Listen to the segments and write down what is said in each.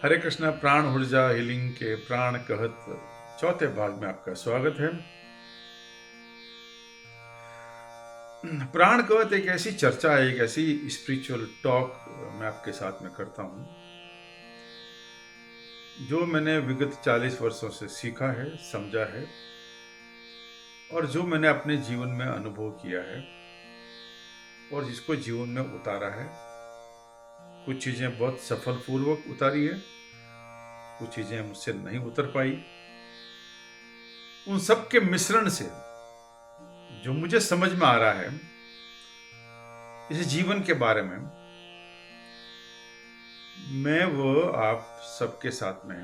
हरे कृष्णा। प्राण ऊर्जा हीलिंग के प्राण कहत चौथे भाग में आपका स्वागत है। प्राण कहत एक ऐसी चर्चा है, एक ऐसी स्पिरिचुअल टॉक मैं आपके साथ में करता हूं जो मैंने विगत 40 वर्षों से सीखा है, समझा है और जो मैंने अपने जीवन में अनुभव किया है और जिसको जीवन में उतारा है। कुछ चीजें बहुत सफलपूर्वक उतारी है, कुछ चीजें मुझसे नहीं उतर पाई। उन सब के मिश्रण से जो मुझे समझ में आ रहा है इस जीवन के बारे में, मैं वो आप सबके साथ में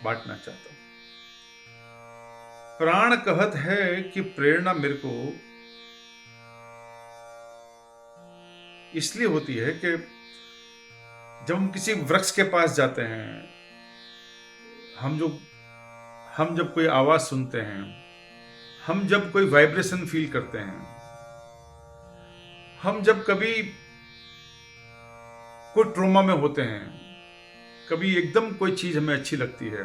बांटना चाहता हूं। प्राण कहत है कि प्रेरणा मेरे को इसलिए होती है कि जब हम किसी वृक्ष के पास जाते हैं, हम जब कोई आवाज सुनते हैं, हम जब कोई वाइब्रेशन फील करते हैं, हम जब कभी कोई ट्रोमा में होते हैं, कभी एकदम कोई चीज हमें अच्छी लगती है,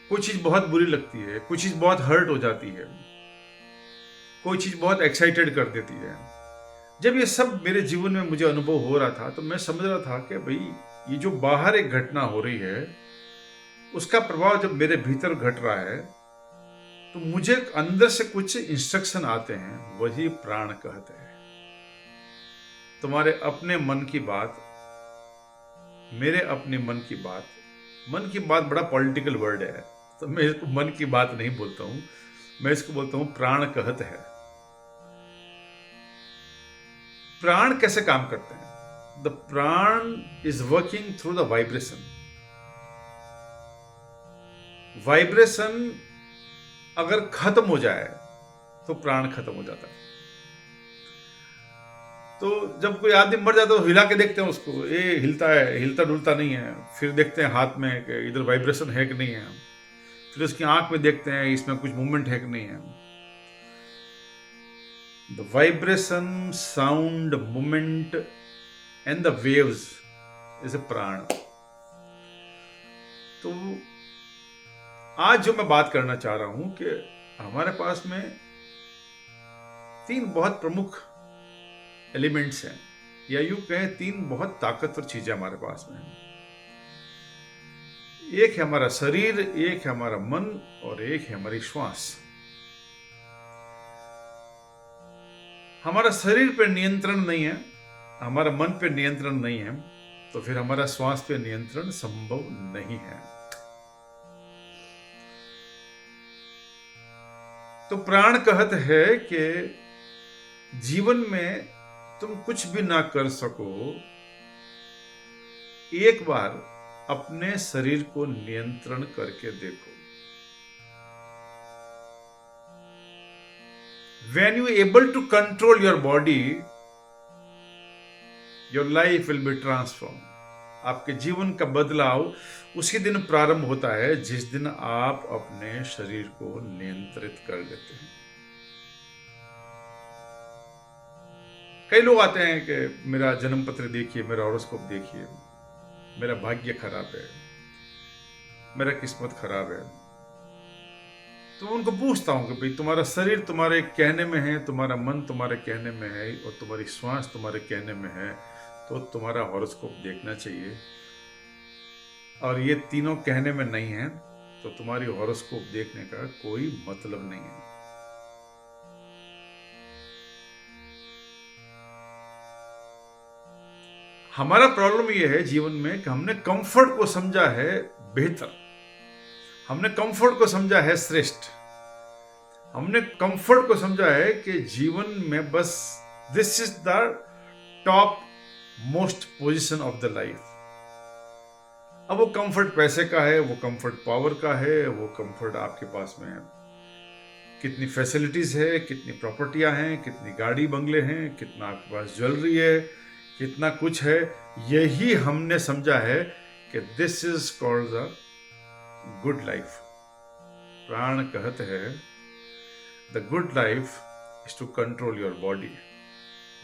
कोई चीज बहुत बुरी लगती है, कोई चीज बहुत हर्ट हो जाती है, कोई चीज बहुत एक्साइटेड कर देती है। जब ये सब मेरे जीवन में मुझे अनुभव हो रहा था तो मैं समझ रहा था कि भाई ये जो बाहर एक घटना हो रही है उसका प्रभाव जब मेरे भीतर घट रहा है तो मुझे अंदर से कुछ इंस्ट्रक्शन आते हैं, वही प्राण कहते हैं। तुम्हारे अपने मन की बात, मेरे अपने मन की बात बड़ा पॉलिटिकल वर्ड है तो मैं इसको मन की बात नहीं बोलता हूं, मैं इसको बोलता हूं प्राण कहत है। प्राण कैसे काम करते हैं? द प्राण is working through the vibration. Vibration अगर खत्म हो जाए तो प्राण खत्म हो जाता है। तो जब कोई आदमी मर जाता है तो हिला के देखते हैं उसको, ये हिलता है, हिलता डुलता नहीं है। फिर देखते हैं हाथ में कि इधर वाइब्रेशन है कि नहीं है। फिर उसकी आंख में देखते हैं इसमें कुछ मूवमेंट है कि नहीं है। The vibration, sound, movement and the waves is a प्राण। तो आज जो मैं बात करना चाह रहा हूं कि हमारे पास में 3 बहुत प्रमुख एलिमेंट्स हैं, या यूं कहें 3 बहुत ताकतवर चीजें हमारे पास में हैं। एक है हमारा शरीर, एक है हमारा मन और एक है हमारी श्वास। हमारा शरीर पे नियंत्रण नहीं है, हमारा मन पे नियंत्रण नहीं है, तो फिर हमारा श्वास पे नियंत्रण संभव नहीं है। तो प्राण कहत है कि जीवन में तुम कुछ भी ना कर सको, एक बार अपने शरीर को नियंत्रण करके देखो। When you able to control your body, your life will be transformed. आपके जीवन का बदलाव उसी दिन प्रारंभ होता है जिस दिन आप अपने शरीर को नियंत्रित कर लेते हैं। कई लोग आते हैं कि मेरा जन्म पत्र देखिए, मेरा हॉरोस्कोप देखिए, मेरा भाग्य खराब है, मेरा किस्मत खराब है। तो उनको पूछता हूं कि भाई तुम्हारा शरीर तुम्हारे कहने में है, तुम्हारा मन तुम्हारे कहने में है और तुम्हारी श्वास तुम्हारे कहने में है, तो तुम्हारा हॉरोस्कोप देखना चाहिए। और ये तीनों कहने में नहीं है तो तुम्हारी हॉरोस्कोप देखने का कोई मतलब नहीं है। हमारा प्रॉब्लम ये है जीवन में कि हमने कंफर्ट को समझा है बेहतर, हमने कंफर्ट को समझा है श्रेष्ठ, हमने कंफर्ट को समझा है कि जीवन में बस this is the top most position of the life. अब वो कंफर्ट पैसे का है, वो कंफर्ट पावर का है, वो कंफर्ट आपके पास में कितनी फैसिलिटीज है, कितनी प्रॉपर्टियां हैं, कितनी गाड़ी बंगले हैं, कितना आपके पास ज्वेलरी है, कितना कुछ है। यही हमने समझा है कि this is called the good life. प्राण कहते हैं the good life is to control your body,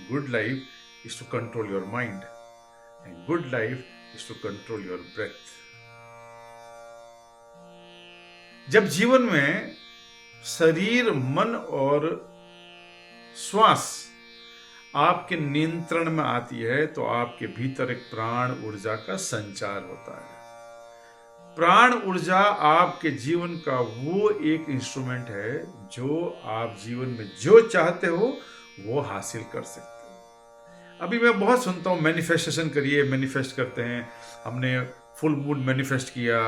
good life is to control your mind. And good life is to control your breath. जब जीवन में शरीर, मन और श्वास आपके नियंत्रण में आती है तो आपके भीतर एक प्राण ऊर्जा का संचार होता है। प्राण ऊर्जा आपके जीवन का वो एक इंस्ट्रूमेंट है जो आप जीवन में जो चाहते हो वो हासिल कर सकते हो। अभी मैं बहुत सुनता हूँ मैनिफेस्टेशन करिए, मैनिफेस्ट करते हैं। हमने फुल मून मैनिफेस्ट किया,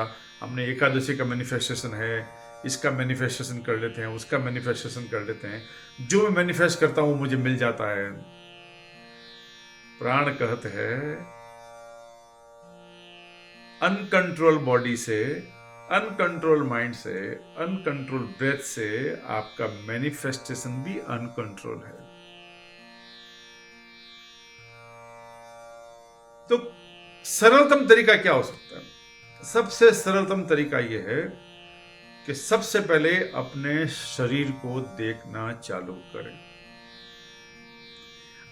हमने एकादशी का मैनिफेस्टेशन है, इसका मैनिफेस्टेशन कर लेते हैं, उसका मैनिफेस्टेशन कर लेते हैं। जो मैं मैनिफेस्ट करता हूँ मुझे मिल जाता है। प्राण कहते हैं अनकंट्रोल बॉडी से, अनकंट्रोल माइंड से, अनकंट्रोल ब्रेथ से आपका मैनिफेस्टेशन भी अनकंट्रोल है। तो सरलतम तरीका क्या हो सकता है? सबसे सरलतम तरीका यह है कि सबसे पहले अपने शरीर को देखना चालू करें,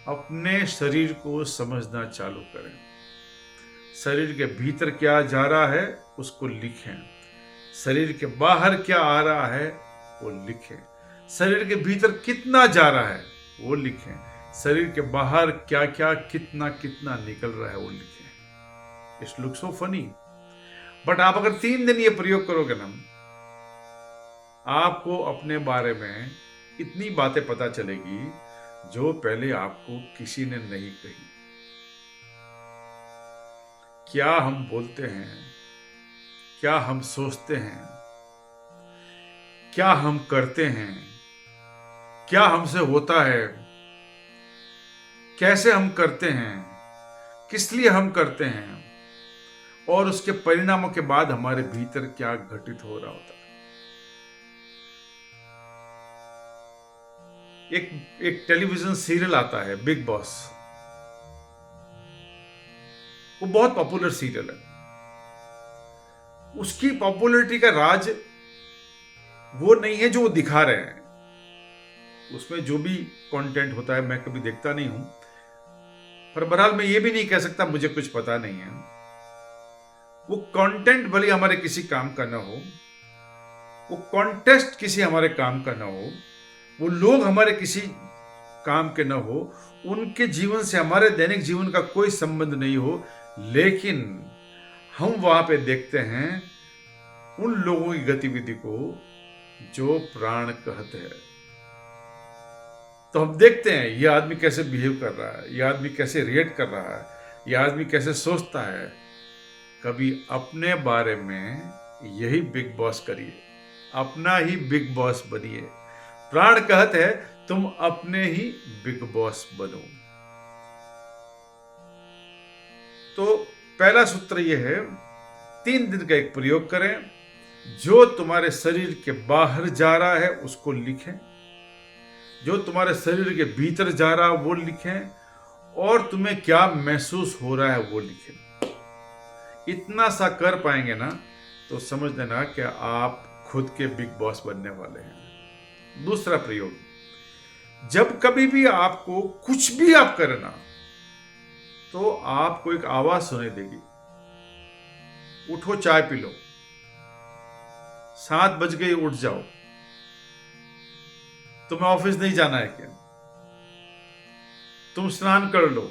अपने शरीर को समझना चालू करें। शरीर के भीतर क्या जा रहा है उसको लिखें, शरीर के बाहर क्या आ रहा है वो लिखें, शरीर के भीतर कितना जा रहा है वो लिखें, शरीर के बाहर क्या क्या कितना कितना निकल रहा है वो लिखें। It's look so funny, but आप अगर 3 दिन ये प्रयोग करोगे ना, आपको अपने बारे में इतनी बातें पता चलेगी जो पहले आपको किसी ने नहीं कही। क्या हम बोलते हैं, क्या हम सोचते हैं, क्या हम करते हैं, क्या हमसे होता है, कैसे हम करते हैं, किस लिए हम करते हैं, और उसके परिणामों के बाद हमारे भीतर क्या घटित हो रहा होता है। एक टेलीविजन सीरियल आता है बिग बॉस, वो बहुत पॉपुलर सीरियल है। उसकी पॉपुलैरिटी का राज वो नहीं है जो वो दिखा रहे हैं। उसमें जो भी कंटेंट होता है मैं कभी देखता नहीं हूं, पर बहरहाल मैं ये भी नहीं कह सकता मुझे कुछ पता नहीं है। वो कंटेंट भले हमारे किसी काम का ना हो, वो कॉन्टेस्ट किसी हमारे काम का ना हो, वो लोग हमारे किसी काम के ना हो, उनके जीवन से हमारे दैनिक जीवन का कोई संबंध नहीं हो, लेकिन हम वहां पे देखते हैं उन लोगों की गतिविधि को जो प्राण कहते हैं। तो हम देखते हैं ये आदमी कैसे बिहेव कर रहा है, ये आदमी कैसे रिएक्ट कर रहा है, ये आदमी कैसे सोचता है। कभी अपने बारे में यही बिग बॉस करिए, अपना ही बिग बॉस बनिए। प्राण कहते हैं तुम अपने ही बिग बॉस बनो। तो पहला सूत्र यह है, 3 दिन का एक प्रयोग करें। जो तुम्हारे शरीर के बाहर जा रहा है उसको लिखें, जो तुम्हारे शरीर के भीतर जा रहा है वो लिखें, और तुम्हें क्या महसूस हो रहा है वो लिखें। इतना सा कर पाएंगे ना तो समझ लेना कि आप खुद के बिग बॉस बनने वाले हैं। दूसरा प्रयोग, जब कभी भी आपको कुछ भी आप करना तो आपको एक आवाज सुनाई देगी, उठो चाय पी लो, 7 बज गए उठ जाओ, तुम्हें ऑफिस नहीं जाना है क्या, तुम स्नान कर लो,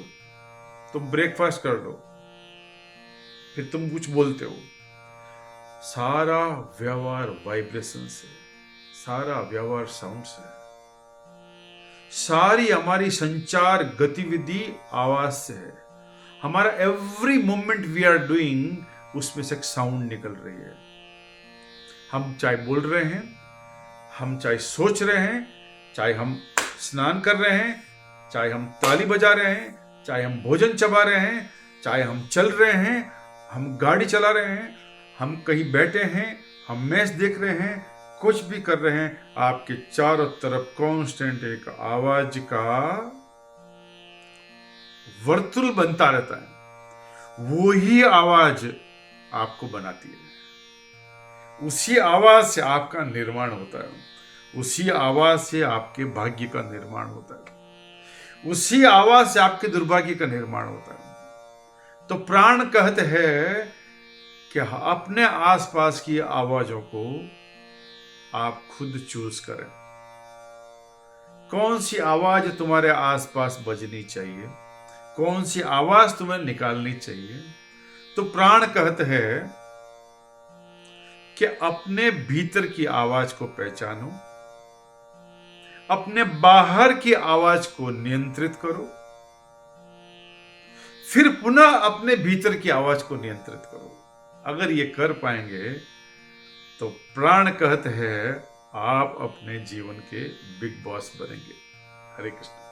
तुम ब्रेकफास्ट कर लो, फिर तुम कुछ बोलते हो। सारा व्यवहार वाइब्रेशन से, सारा व्यवहार साउंड से, सारी हमारी संचार गतिविधि आवाज से है। हमारा every moment we are doing उसमें से एक साउंड निकल रही है। हम चाहे बोल रहे हैं, हम चाहे सोच रहे हैं, चाहे हम स्नान कर रहे हैं, चाहे हम ताली बजा रहे हैं, चाहे हम भोजन चबा रहे हैं, चाहे हम चल रहे हैं, हम गाड़ी चला रहे हैं, हम कहीं बैठे हैं, हम मैच देख रहे हैं, कुछ भी कर रहे हैं, आपके चारों तरफ कांस्टेंट एक आवाज का वर्तुल बनता रहता है। वो ही आवाज आपको बनाती है, उसी आवाज से आपका निर्माण होता है, उसी आवाज से आपके भाग्य का निर्माण होता है, उसी आवाज से आपके दुर्भाग्य का निर्माण होता है। तो प्राण कहते हैं कि अपने आसपास की आवाजों को आप खुद चूज करें। कौन सी आवाज तुम्हारे आसपास बजनी चाहिए, कौन सी आवाज तुम्हें निकालनी चाहिए। तो प्राण कहते हैं कि अपने भीतर की आवाज को पहचानो, अपने बाहर की आवाज को नियंत्रित करो, फिर पुनः अपने भीतर की आवाज को नियंत्रित करो। अगर ये कर पाएंगे तो प्राण कहते हैं आप अपने जीवन के बिग बॉस बनेंगे। हरे कृष्ण।